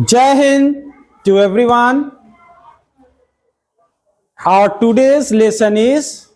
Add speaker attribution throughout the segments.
Speaker 1: Jai Hind to everyone. Our today's lesson is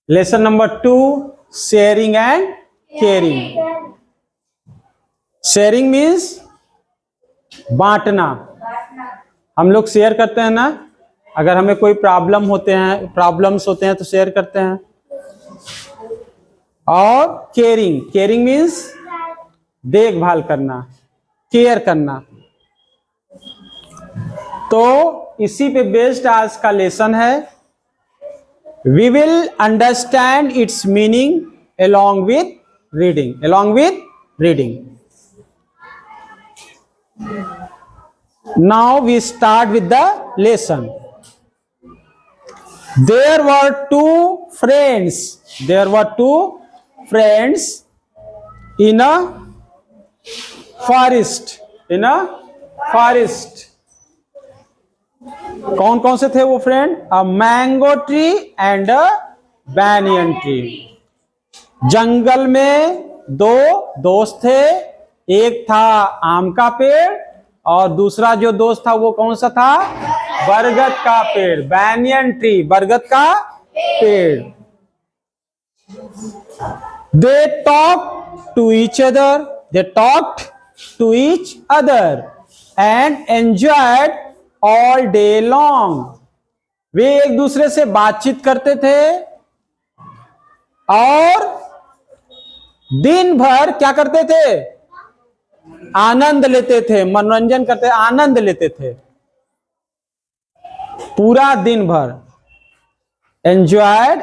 Speaker 1: lesson number 2, sharing and caring. Sharing means बांटना. हम लोग share करते हैं ना, अगर हमें कोई प्रॉब्लम्स होते हैं तो शेयर करते हैं. और केयरिंग मीन्स देखभाल करना, केयर करना. तो इसी पे बेस्ड आज का लेसन है. We will understand its meaning along with reading. Now we start with the lesson. There were two friends in a forest. कौन कौन से थे वो friend? A mango tree and a banyan tree. जंगल में दो दोस्त थे. एक था आम का पेड़ और दूसरा जो दोस्त था वो कौन सा था? बरगद का पेड़. बैनियन ट्री, बरगद का पेड़. They talked to each other and enjoyed all day long. वे एक दूसरे से बातचीत करते थे और दिन भर क्या करते थे? आनंद लेते थे, मनोरंजन करते, आनंद लेते थे पूरा दिन भर. enjoyed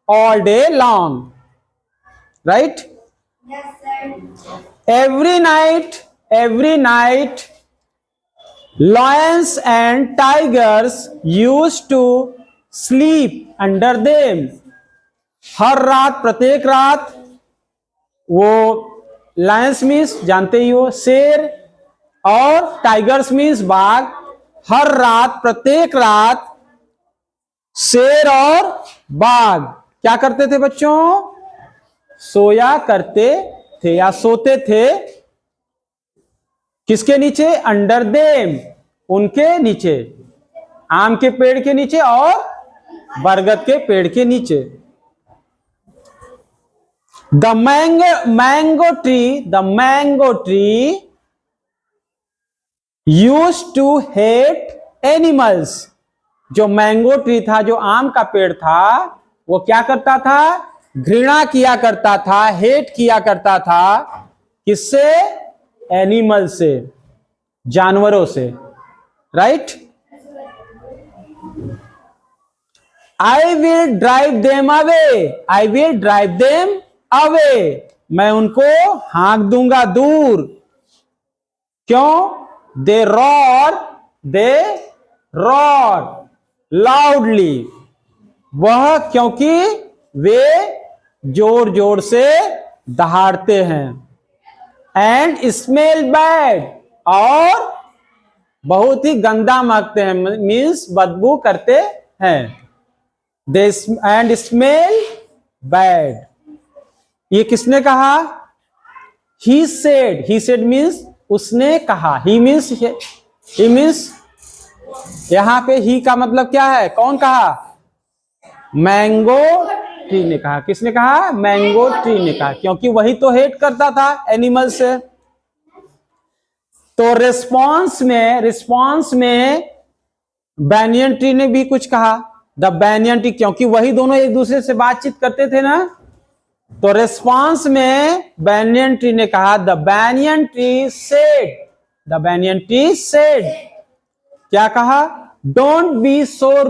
Speaker 1: all day long, right?
Speaker 2: Yes, sir.
Speaker 1: Every night lions and tigers used to sleep under them. हर रात, प्रत्येक रात वो लायंस मीन्स जानते ही हो शेर और टाइगर्स मीन्स बाघ. हर रात, प्रत्येक रात शेर और बाघ क्या करते थे बच्चों? सोया करते थे या सोते थे. किसके नीचे? अंडर देम, उनके नीचे. आम के पेड़ के नीचे और बरगद के पेड़ के नीचे. The mango tree used to hate animals. जो मैंगो ट्री था, जो आम का पेड़ था, वो क्या करता था? घृणा किया करता था, हेट किया करता था. किससे? एनिमल से, जानवरों से. Right? I will drive them away. मैं उनको हाँक दूंगा दूर. क्यों? They roar loudly. वह क्योंकि वे जोर जोर से दहाड़ते हैं. And smell bad, और बहुत ही गंदा महकते हैं, मीन्स बदबू करते हैं. And smell bad. ये किसने कहा? He said means उसने कहा. He means यहां पे ही का मतलब क्या है? कौन कहा? मैंगो ट्री ने कहा. किसने कहा? मैंगो ट्री ने कहा, क्योंकि वही तो हेट करता था एनिमल से. तो रिस्पॉन्स में बैनियन ट्री ने भी कुछ कहा. द बैनियन ट्री, क्योंकि वही दोनों एक दूसरे से बातचीत करते थे ना. तो रिस्पॉन्स में बैनियन ट्री ने कहा, द बैनियन ट्री सेड. क्या कहा? Don't be so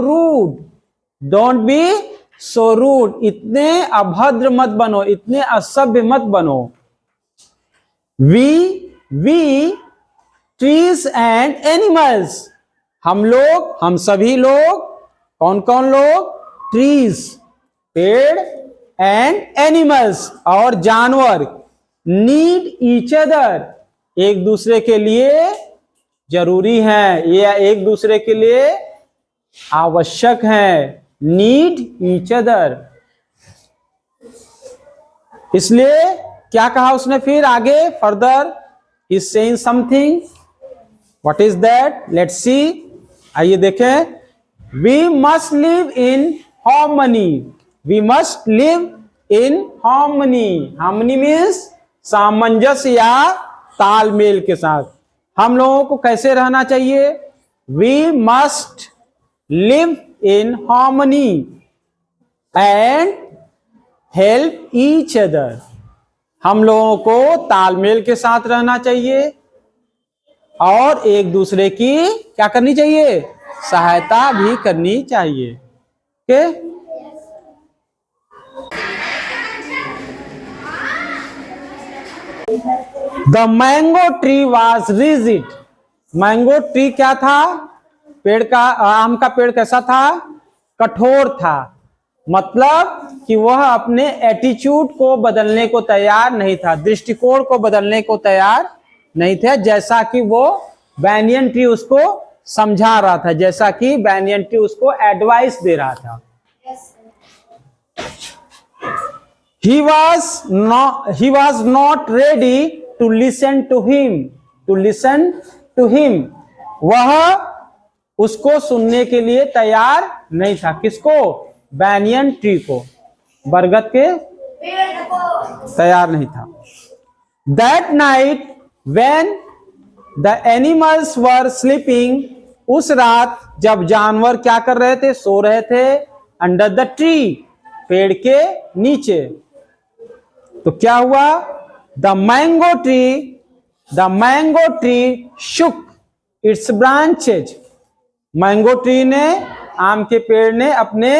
Speaker 1: rude. इतने अभद्र मत बनो, इतने असभ्य मत बनो. वी ट्रीज एंड एनिमल्स, हम सभी लोग. कौन कौन लोग? ट्रीज, पेड़, एंड एनिमल्स, और जानवर. नीड ईच अदर, एक दूसरे के लिए जरूरी है, ये एक दूसरे के लिए आवश्यक है. Need each other. इसलिए क्या कहा उसने फिर आगे further is saying something, what is that, let's see, आइए देखें। We must live in harmony, we must live in harmony, harmony means सामंजस्य या तालमेल के साथ। हम लोगों को कैसे रहना चाहिए? We must live in harmony and help each other, हम लोगों को तालमेल के साथ रहना चाहिए और एक दूसरे की क्या करनी चाहिए? सहायता भी करनी चाहिए। Okay, the mango tree was rigid, mango tree क्या था? पेड़ का, आम का पेड़ कैसा था? कठोर था, मतलब कि वह अपने एटीट्यूड को बदलने को तैयार नहीं था, दृष्टिकोण को बदलने को तैयार नहीं था, जैसा कि वो बैनियन ट्री उसको समझा रहा था, जैसा कि बैनियन ट्री उसको एडवाइस दे रहा था।
Speaker 2: Yes, sir.
Speaker 1: He was not ready to listen to him, वह उसको सुनने के लिए तैयार नहीं था। किसको? बैनियन ट्री को, बरगद के
Speaker 2: पेड़ को।
Speaker 1: तैयार नहीं था। That night when the animals were sleeping, उस रात जब जानवर क्या कर रहे थे? सो रहे थे। अंडर द ट्री, पेड़ के नीचे। तो क्या हुआ? The mango tree shook its branches, mango tree ने, आम के पेड़ ने अपने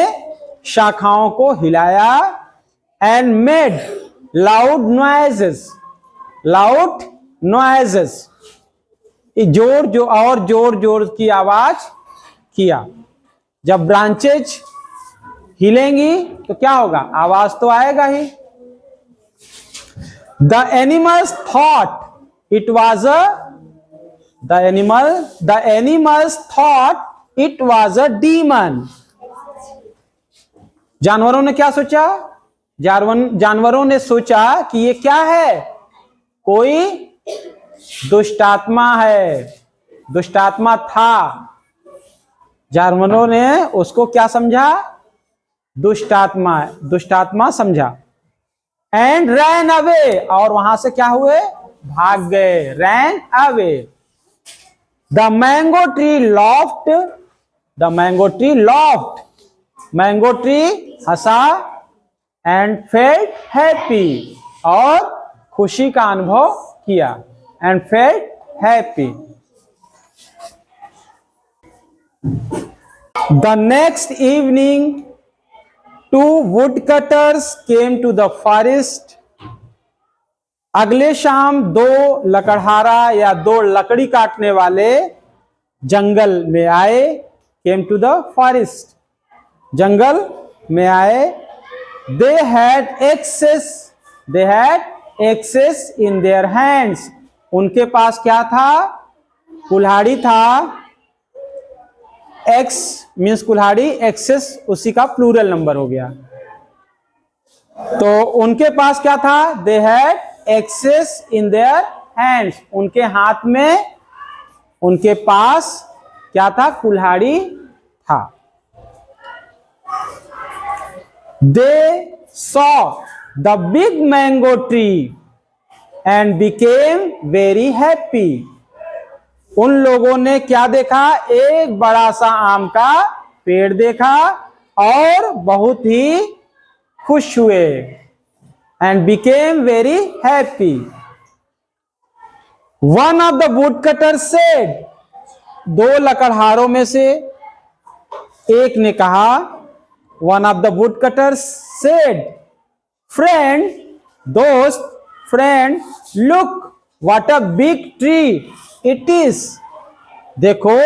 Speaker 1: शाखाओं को हिलाया। एंड मेड लाउड नॉइजेस, जोर जोर की आवाज किया। जब ब्रांचेज हिलेंगी तो क्या होगा? आवाज तो आएगा ही। The animals thought it was a demon, जानवरों ने क्या सोचा? जानवरों ने सोचा कि ये क्या है? कोई दुष्टात्मा है, दुष्टात्मा था। जानवरों ने उसको क्या समझा? दुष्टात्मा समझा। एंड रैन अवे, और वहां से क्या हुए? भाग गए। Ran away. The mango tree laughed, mango tree हंसा। एंड फेल्ट हैप्पी, और खुशी का अनुभव किया। And felt happy. The next evening two woodcutters came to the forest, अगले शाम दो लकड़हारा या दो लकड़ी काटने वाले जंगल में आए। केम टू द फॉरेस्ट, जंगल में आए। They had axes in their hands, उनके पास क्या था? कुल्हाड़ी था। एक्स मीन्स कुल्हाड़ी, एक्सेस उसी का प्लूरल नंबर हो गया। तो उनके पास क्या था? They had axes in their hands, उनके हाथ में, उनके पास क्या था? कुल्हाड़ी था। They saw the big mango tree and became very happy, उन लोगों ने क्या देखा? एक बड़ा सा आम का पेड़ देखा और बहुत ही खुश हुए। And became very happy. One of the woodcutter said, दो लकड़हारों में से एक ने कहा, one of the woodcutter said, friend, दोस्त, friend, look what a big tree it is, देखो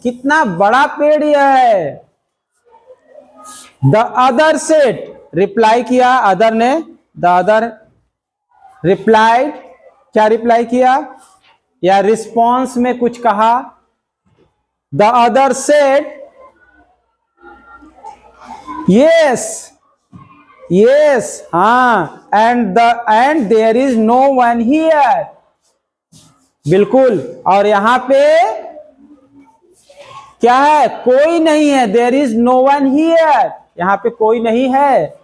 Speaker 1: कितना बड़ा पेड़ यह है। द अदर सेड, रिप्लाई किया अदर ने, द अदर रिप्लाइड, क्या रिप्लाई किया या रिस्पॉन्स में कुछ कहा? द अदर सेड, यस, हाँ, and there is no one here, बिल्कुल। और यहां पे क्या है? कोई नहीं है। There is no one here, यहां पे कोई नहीं है।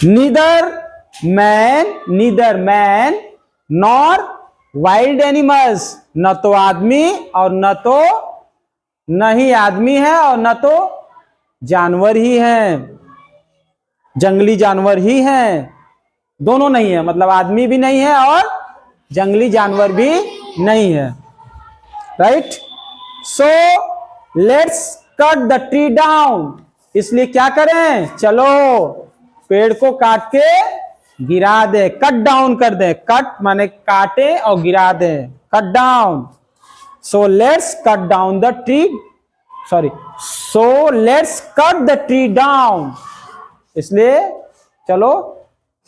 Speaker 1: Neither man nor wild animals, न तो आदमी और न तो नहीं आदमी है और न तो जानवर ही हैं, जंगली जानवर ही हैं, दोनों नहीं है, मतलब आदमी भी नहीं है और जंगली जानवर भी नहीं है। Right? So let's cut the tree down, इसलिए क्या करें? चलो पेड़ को काट के गिरा दे, कट डाउन कर दे। कट माने काटे और गिरा दे, cut down. So let's cut down the tree, so let's cut the tree down, इसलिए चलो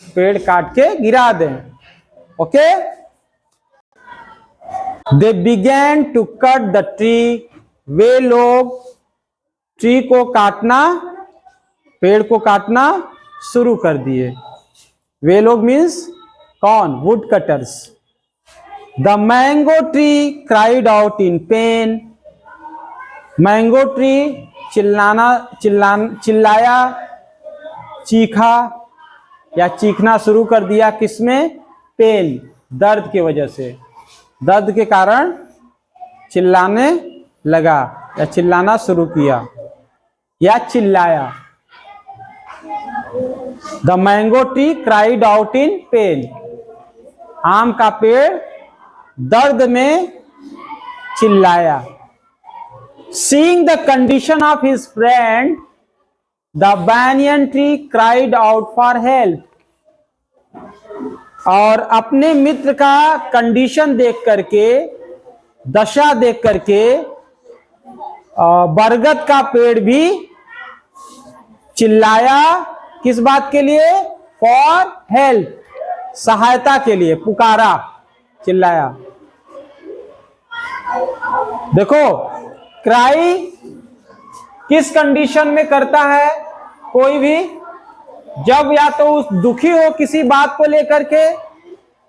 Speaker 1: पेड़ काट के गिरा दें। Okay, they began to cut the tree, वे लोग ट्री को काटना, पेड़ को काटना शुरू कर दिए। वे लोग मीन्स कौन? Would cutters. The mango tree cried out in pen, mango tree चिल्लाया, चीखा या चीखना शुरू कर दिया, किसमें? पेन, दर्द की वजह से, दर्द के कारण चिल्लाने लगा या चिल्लाना शुरू किया या चिल्लाया। The mango tree cried out in pen, आम का पेड़ दर्द में चिल्लाया। Seeing the condition of his friend, the banyan tree cried out for help, और अपने मित्र का कंडीशन देख करके, दशा देख करके बरगद का पेड़ भी चिल्लाया। किस बात के लिए? फॉर हेल्प, सहायता के लिए पुकारा, चिल्लाया। देखो क्राई किस कंडीशन में करता है कोई भी? जब या तो उस दुखी हो किसी बात को लेकर के,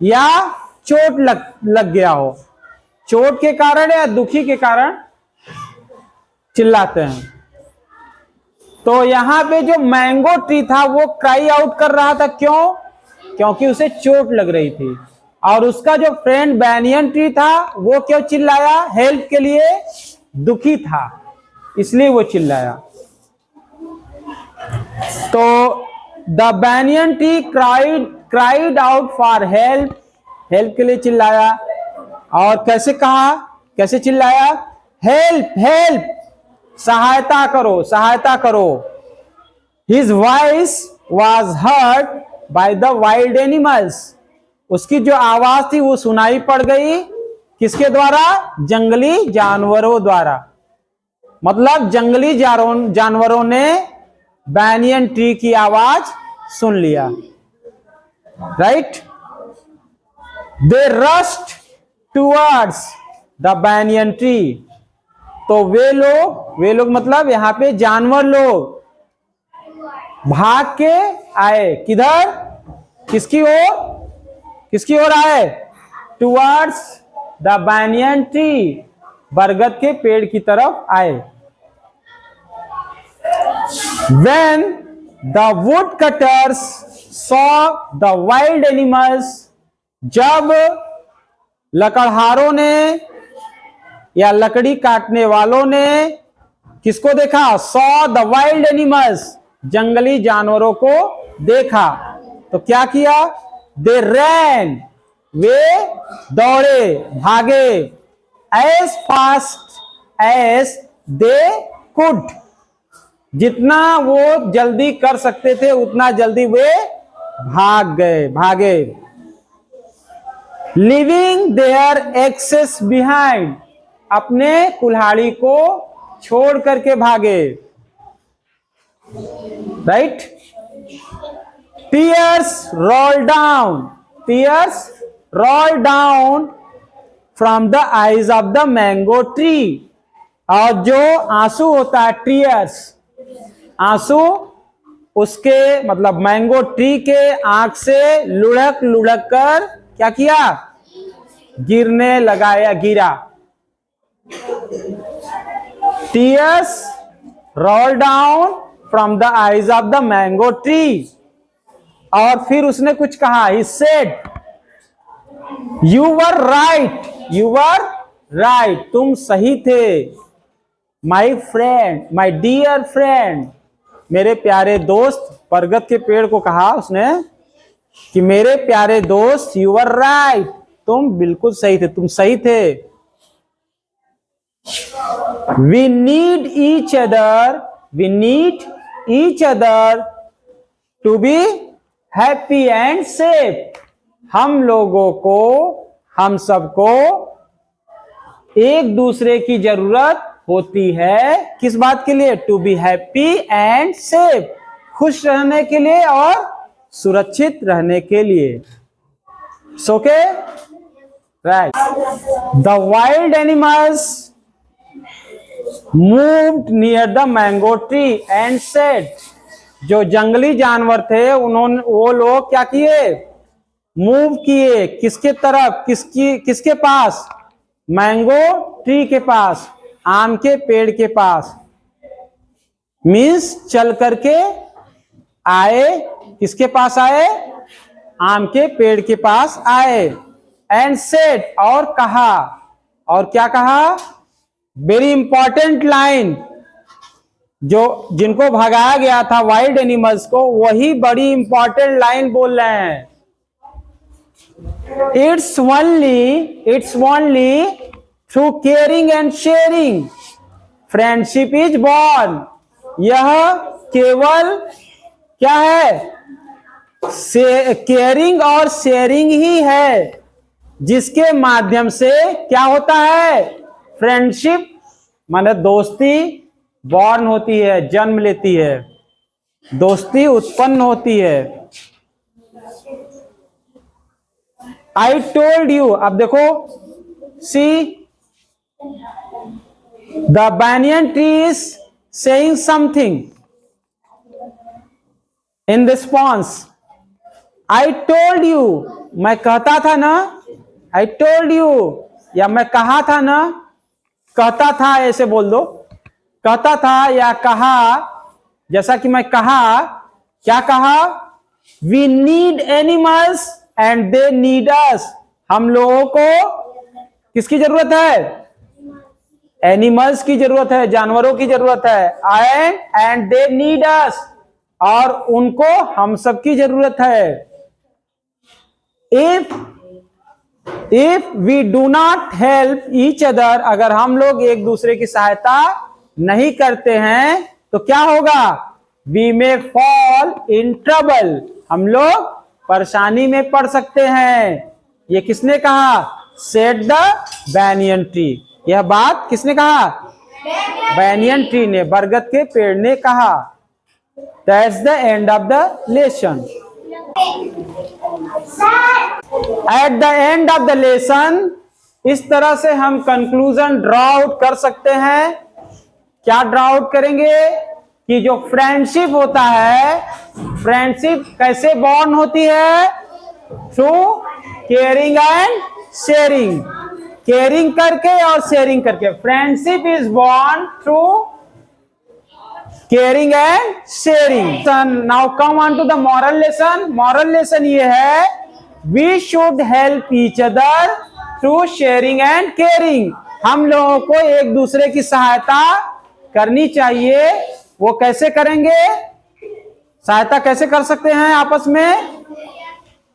Speaker 1: या चोट लग गया हो, चोट के कारण या दुखी के कारण चिल्लाते हैं। तो यहां पे जो मैंगो ट्री था वो क्राई आउट कर रहा था, क्यों? क्योंकि उसे चोट लग रही थी। और उसका जो फ्रेंड बैनियन ट्री था वो क्यों चिल्लाया? हेल्प के लिए, दुखी था इसलिए वो चिल्लाया। तो the banyan tree cried out for help, help के लिए चिल्लाया। और कैसे कहा, कैसे चिल्लाया? हेल्प हेल्प, सहायता करो, सहायता करो। His voice was heard by the wild animals, उसकी जो आवाज थी वो सुनाई पड़ गई, किसके द्वारा? जंगली जानवरों द्वारा। मतलब जंगली जानवरों ने बैनियन ट्री की आवाज सुन लिया। Right? They rushed towards the banyan tree, तो वे लोग मतलब यहां पे जानवर लोग भाग के आए, किधर? किसकी ओर? किसकी ओर आए? टुवर्ड्स द बैनियन ट्री, बरगद के पेड़ की तरफ आए। When the woodcutters saw the wild animals, जब लकड़हारों ने या लकड़ी काटने वालों ने किसको देखा? Saw the wild animals, जंगली जानवरों को देखा, तो क्या किया? They ran, वे दौड़े, भागे, as fast as they could, जितना वो जल्दी कर सकते थे उतना जल्दी वे भागे। लिविंग देयर एक्सेस बिहाइंड, अपने कुल्हाड़ी को छोड़ करके भागे। Right? Tears roll down from the eyes of the mango tree, और जो आंसू होता है, टीयर्स, आंसू उसके मतलब मैंगो ट्री के आंख से लुढ़क लुढ़क कर क्या किया, गिरने लगा या गिरा। Tears roll down from the eyes of the mango tree। और फिर उसने कुछ कहा, he said you were right, you were right, तुम सही थे। my friend, my dear friend, मेरे प्यारे दोस्त, बरगद के पेड़ को कहा उसने कि मेरे प्यारे दोस्त, you were right, तुम बिल्कुल सही थे, तुम सही थे। We need each other, we need each other to be happy and safe। हम लोगों को, हम सबको एक दूसरे की जरूरत होती है, किस बात के लिए, to be happy and safe, खुश रहने के लिए और सुरक्षित रहने के लिए। Okay, right. The wild animals moved near the mango tree and said, जो जंगली जानवर थे उन्होंने, वो लोग क्या किए, मूव किए, किसके तरफ, किसके पास, मैंगो ट्री के पास, आम के पेड़ के पास। मीन्स चल करके आए, किसके पास आए, आम के पेड़ के पास आए। एंड सेड, और कहा, और क्या कहा, वेरी इंपॉर्टेंट लाइन, जो जिनको भगाया गया था वाइल्ड एनिमल्स को, वही बड़ी इंपॉर्टेंट लाइन बोल रहे हैं। It's only through caring and sharing friendship is born. यह केवल क्या है, केयरिंग और शेयरिंग ही है, जिसके माध्यम से क्या होता है, फ्रेंडशिप माने दोस्ती बॉर्न होती है, जन्म लेती है, दोस्ती उत्पन्न होती है। आई टोल्ड यू, अब देखो, see the banyan tree is saying something in response। I told you, मैं कहता था ना, आई टोल्ड यू, या मैं कहा था ना, कहता था ऐसे बोल दो, कहता था या कहा, जैसा कि मैं कहा, क्या कहा, we need animals and they need us. हम लोगों को किसकी जरूरत है, एनिमल्स की जरूरत है, जानवरों की जरूरत है। एंड दे नीड अस, और उनको हम सबकी जरूरत है। If we do not help each other, अगर हम लोग एक दूसरे की सहायता नहीं करते हैं तो क्या होगा, we may fall in trouble, हम लोग परेशानी में पड़ सकते हैं। ये किसने कहा, सेड द बैनियन ट्री, यह बात किसने कहा, बैनियन ट्री ने, बरगद के पेड़ ने कहा। That's the end of the lesson. At the end of the lesson, इस तरह से हम कंक्लूजन ड्रॉ आउट कर सकते हैं। क्या ड्रॉ आउट करेंगे, कि जो फ्रेंडशिप होता है, फ्रेंडशिप कैसे बॉर्न होती है, through caring and sharing, caring करके और शेयरिंग करके। Friendship is born through caring and sharing. Now come on to the moral lesson. Moral lesson ये है, we should help each other through sharing and caring. हम लोगों को एक दूसरे की सहायता करनी चाहिए। वो कैसे करेंगे, सहायता कैसे कर सकते हैं आपस में,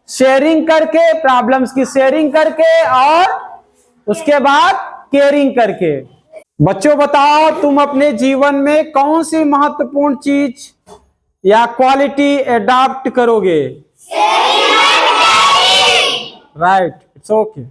Speaker 1: शेयरिंग करके, प्रॉब्लम्स की शेयरिंग करके, और उसके बाद केयरिंग करके। बच्चों बताओ, तुम अपने जीवन में कौन सी महत्वपूर्ण चीज या क्वालिटी अडॉप्ट करोगे? Right, it's okay.